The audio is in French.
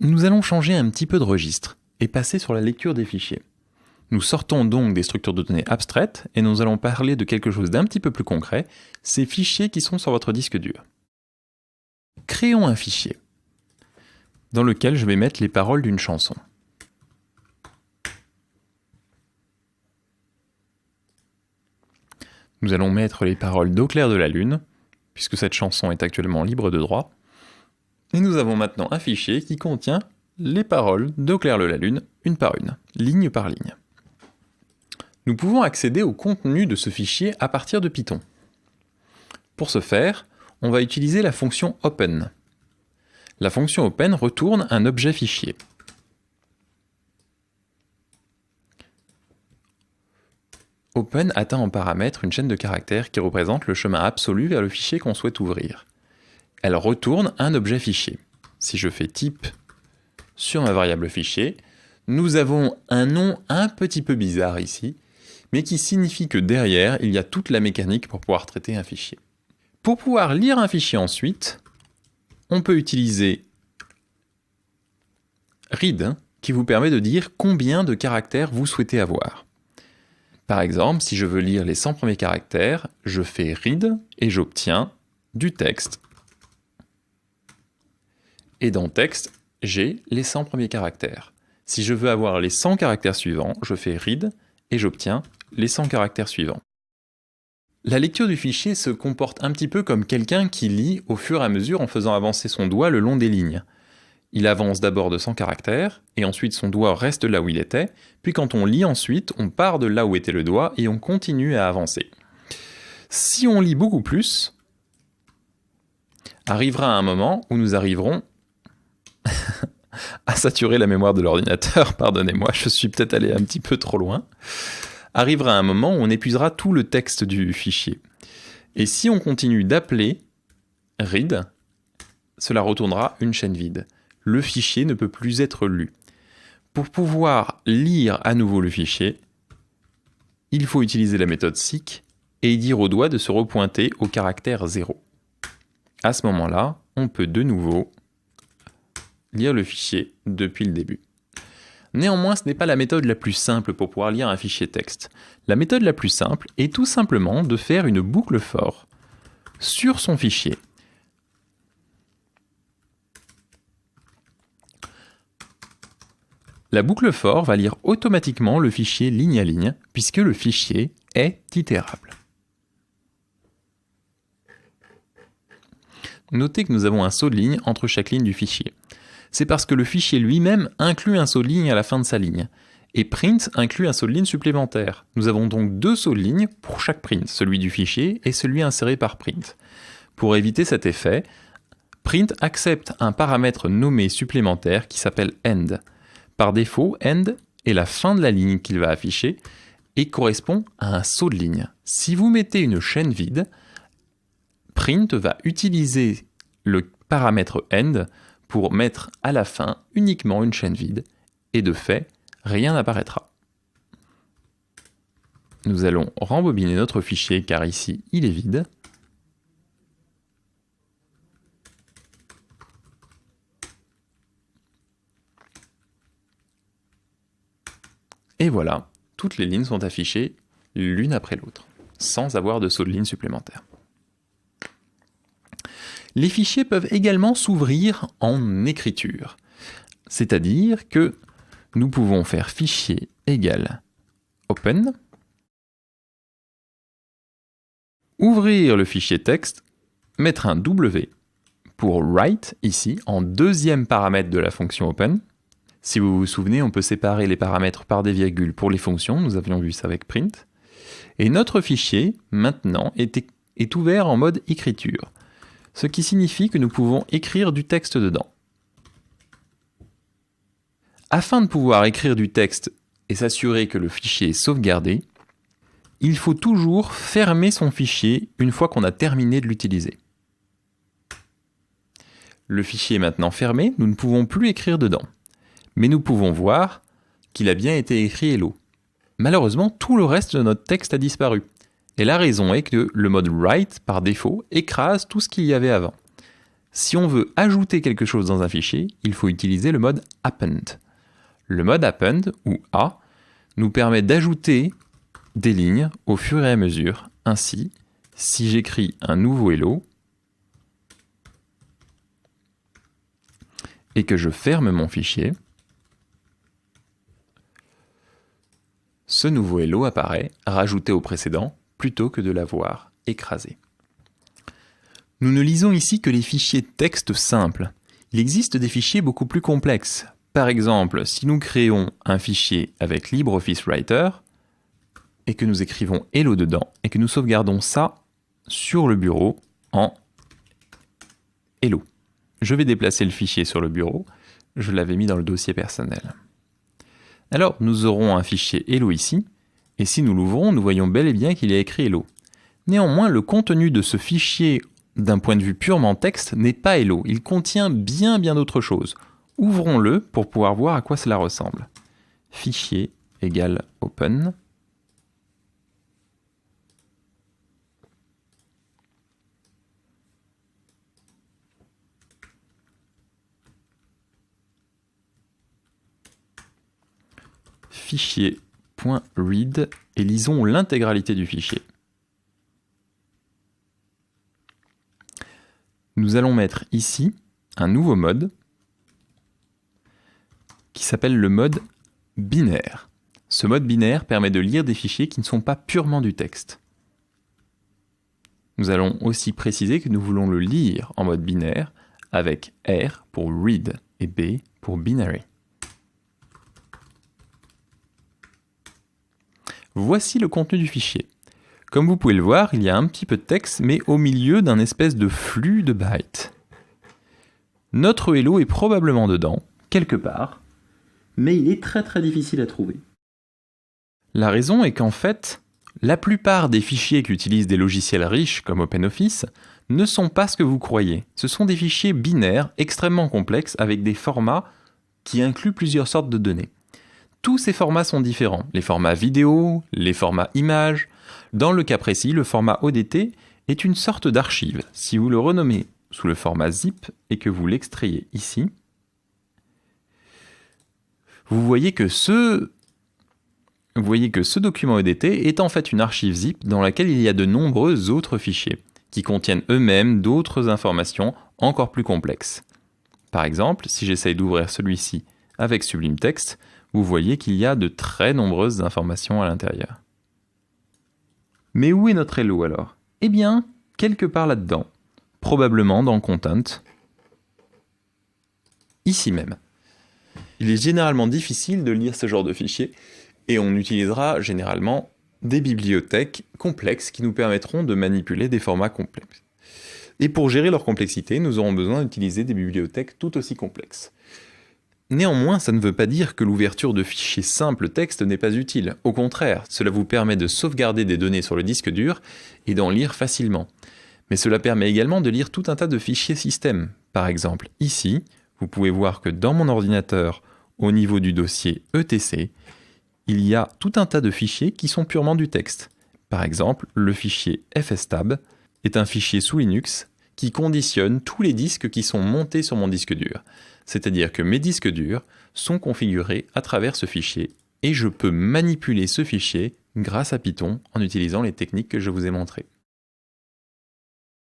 Nous allons changer un petit peu de registre et passer sur la lecture des fichiers. Nous sortons donc des structures de données abstraites et nous allons parler de quelque chose d'un petit peu plus concret, ces fichiers qui sont sur votre disque dur. Créons un fichier dans lequel je vais mettre les paroles d'une chanson. Nous allons mettre les paroles d'Au clair de la lune, puisque cette chanson est actuellement libre de droit. Et nous avons maintenant un fichier qui contient les paroles d'Au clair de la lune, une par une, ligne par ligne. Nous pouvons accéder au contenu de ce fichier à partir de Python. Pour ce faire, on va utiliser la fonction open. La fonction open retourne un objet fichier. Open atteint en paramètre une chaîne de caractères qui représente le chemin absolu vers le fichier qu'on souhaite ouvrir. Elle retourne un objet fichier. Si je fais type sur ma variable fichier, nous avons un nom un petit peu bizarre ici, mais qui signifie que derrière, il y a toute la mécanique pour pouvoir traiter un fichier. Pour pouvoir lire un fichier ensuite, on peut utiliser read, qui vous permet de dire combien de caractères vous souhaitez avoir. Par exemple, si je veux lire les 100 premiers caractères, je fais read et j'obtiens du texte. Et dans texte, j'ai les 100 premiers caractères. Si je veux avoir les 100 caractères suivants, je fais read et j'obtiens les 100 caractères suivants. La lecture du fichier se comporte un petit peu comme quelqu'un qui lit au fur et à mesure en faisant avancer son doigt le long des lignes. Il avance d'abord de 100 caractères, et ensuite son doigt reste là où il était, puis quand on lit ensuite, on part de là où était le doigt et on continue à avancer. Si on lit beaucoup plus, arrivera un moment où nous arriverons à saturer la mémoire de l'ordinateur, pardonnez-moi, je suis peut-être allé un petit peu trop loin. Arrivera un moment où on épuisera tout le texte du fichier. Et si on continue d'appeler read, cela retournera une chaîne vide. Le fichier ne peut plus être lu. Pour pouvoir lire à nouveau le fichier, il faut utiliser la méthode seek et dire au doigt de se repointer au caractère 0. À ce moment-là, on peut de nouveau lire le fichier depuis le début. Néanmoins, ce n'est pas la méthode la plus simple pour pouvoir lire un fichier texte. La méthode la plus simple est tout simplement de faire une boucle for sur son fichier. La boucle for va lire automatiquement le fichier ligne à ligne, puisque le fichier est itérable. Notez que nous avons un saut de ligne entre chaque ligne du fichier. C'est parce que le fichier lui-même inclut un saut de ligne à la fin de sa ligne. Et print inclut un saut de ligne supplémentaire. Nous avons donc deux sauts de ligne pour chaque print, celui du fichier et celui inséré par print. Pour éviter cet effet, print accepte un paramètre nommé supplémentaire qui s'appelle end. Par défaut, end est la fin de la ligne qu'il va afficher et correspond à un saut de ligne. Si vous mettez une chaîne vide, print va utiliser le paramètre end pour mettre à la fin uniquement une chaîne vide, et de fait, rien n'apparaîtra. Nous allons rembobiner notre fichier car ici il est vide. Et voilà, toutes les lignes sont affichées l'une après l'autre, sans avoir de saut de ligne supplémentaire. Les fichiers peuvent également s'ouvrir en écriture, c'est-à-dire que nous pouvons faire fichier égale open, ouvrir le fichier texte, mettre un W pour write ici en deuxième paramètre de la fonction open. Si vous vous souvenez, on peut séparer les paramètres par des virgules pour les fonctions, nous avions vu ça avec print. Et notre fichier, maintenant, est ouvert en mode écriture, ce qui signifie que nous pouvons écrire du texte dedans. Afin de pouvoir écrire du texte et s'assurer que le fichier est sauvegardé, il faut toujours fermer son fichier une fois qu'on a terminé de l'utiliser. Le fichier est maintenant fermé, nous ne pouvons plus écrire dedans. Mais nous pouvons voir qu'il a bien été écrit hello. Malheureusement, tout le reste de notre texte a disparu. Et la raison est que le mode write, par défaut, écrase tout ce qu'il y avait avant. Si on veut ajouter quelque chose dans un fichier, il faut utiliser le mode append. Le mode append, ou A, nous permet d'ajouter des lignes au fur et à mesure. Ainsi, si j'écris un nouveau hello et que je ferme mon fichier, ce nouveau hello apparaît rajouté au précédent plutôt que de l'avoir écrasé. Nous ne lisons ici que les fichiers texte simples. Il existe des fichiers beaucoup plus complexes. Par exemple, si nous créons un fichier avec LibreOffice Writer et que nous écrivons hello dedans et que nous sauvegardons ça sur le bureau en hello. Je vais déplacer le fichier sur le bureau. Je l'avais mis dans le dossier personnel. Alors, nous aurons un fichier hello ici, et si nous l'ouvrons, nous voyons bel et bien qu'il y a écrit hello. Néanmoins, le contenu de ce fichier, d'un point de vue purement texte, n'est pas hello. Il contient bien d'autres choses. Ouvrons-le pour pouvoir voir à quoi cela ressemble. Fichier égale open. Fichier.read et lisons l'intégralité du fichier. Nous allons mettre ici un nouveau mode qui s'appelle le mode binaire. Ce mode binaire permet de lire des fichiers qui ne sont pas purement du texte. Nous allons aussi préciser que nous voulons le lire en mode binaire avec R pour read et B pour binary. Voici le contenu du fichier. Comme vous pouvez le voir, il y a un petit peu de texte, mais au milieu d'un espèce de flux de bytes. Notre hello est probablement dedans, quelque part, mais il est très difficile à trouver. La raison est qu'en fait, la plupart des fichiers qui utilisent des logiciels riches comme OpenOffice ne sont pas ce que vous croyez. Ce sont des fichiers binaires extrêmement complexes avec des formats qui incluent plusieurs sortes de données. Tous ces formats sont différents, les formats vidéo, les formats images. Dans le cas précis, le format ODT est une sorte d'archive. Si vous le renommez sous le format zip et que vous l'extrayez ici, vous voyez que ce document ODT est en fait une archive zip dans laquelle il y a de nombreux autres fichiers qui contiennent eux-mêmes d'autres informations encore plus complexes. Par exemple, si j'essaye d'ouvrir celui-ci avec Sublime Text, vous voyez qu'il y a de très nombreuses informations à l'intérieur. Mais où est notre hello alors? Eh bien, quelque part là-dedans, probablement dans le content, ici même. Il est généralement difficile de lire ce genre de fichier et on utilisera généralement des bibliothèques complexes qui nous permettront de manipuler des formats complexes. Et pour gérer leur complexité, nous aurons besoin d'utiliser des bibliothèques tout aussi complexes. Néanmoins, ça ne veut pas dire que l'ouverture de fichiers simples texte n'est pas utile. Au contraire, cela vous permet de sauvegarder des données sur le disque dur et d'en lire facilement. Mais cela permet également de lire tout un tas de fichiers système. Par exemple, ici, vous pouvez voir que dans mon ordinateur, au niveau du dossier ETC, il y a tout un tas de fichiers qui sont purement du texte. Par exemple, le fichier fstab est un fichier sous Linux qui conditionne tous les disques qui sont montés sur mon disque dur. C'est-à-dire que mes disques durs sont configurés à travers ce fichier et je peux manipuler ce fichier grâce à Python en utilisant les techniques que je vous ai montrées.